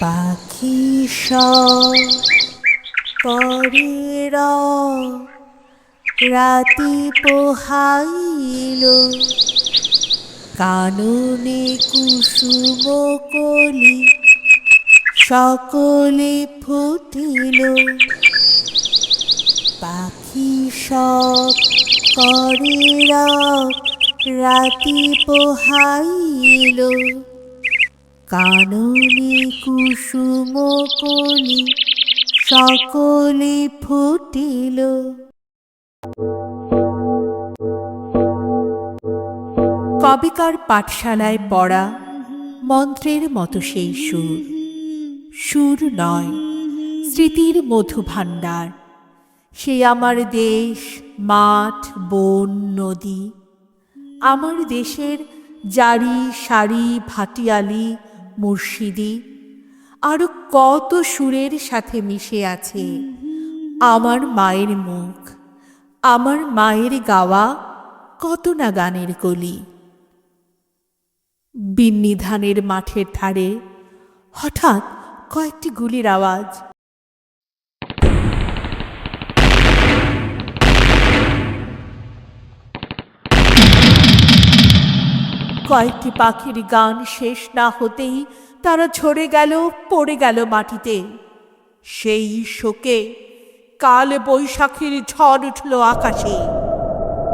পাখি সব পরের রাতি পোহাইল, কাননে কুসুম কলি সকলে ফুটিল। পাখি সব পরের রাতি পোহাইল, কাননে কুসুম কলি সকলে ফুটিল। কবিকার পাঠশালায় পড়া মন্ত্রের মতো সেই সুর, সুর নয় স্মৃতির মধুভাণ্ডার। সে আমার দেশ, মাঠ, বন, নদী, আমার দেশের জারি সারি ভাটিয়ালি মুর্শিদি, আরো কত সুরের সাথে মিশে আছে আমার মায়ের মুখ, আমার মায়ের গাওয়া কত না গানের কলি। বিন্নি ধানের মাঠের ধারে হঠাৎ কয়েকটি গুলির আওয়াজ। কয়েকটি পাখির গান শেষ না হতেই তারা ঝরে গেল, পড়ে গেল মাটিতে। সেই শোকে কাল বৈশাখীর ঝড় উঠল আকাশে।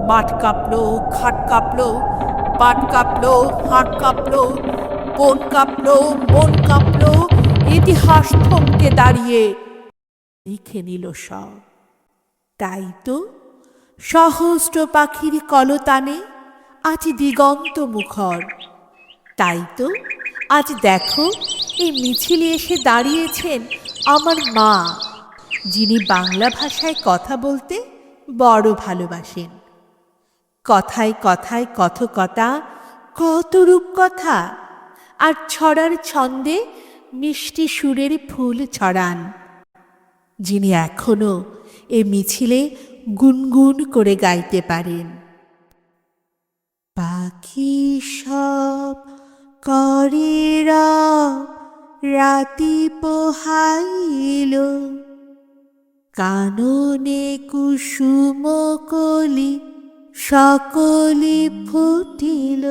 মাঠ কাঁপলো, ঘাট কাঁপলো, পাট কাঁপলো, হাট কাঁপলো, বন কাঁপলো, মন কাঁপলো। ইতিহাস থমকে দাঁড়িয়ে লিখে নিল সব। তাই তো সহস্র পাখির কলতানে আজ দিগন্ত মুখর। তাই তো আজ দেখো এই মিছিলে এসে দাঁড়িয়েছেন আমার মা, যিনি বাংলা ভাষায় কথা বলতে বড় ভালোবাসেন। কথায় কথায় কথকতা, কত রূপকথা, আর ছড়ার ছন্দে মিষ্টি সুরের ফুল ছড়ান, যিনি এখনো এ মিছিলে গুনগুন করে গাইতে পারেন। পাখি সব করে রাতি পোহাইল, কাননে কুসুম কলি সকলে ফুটিল।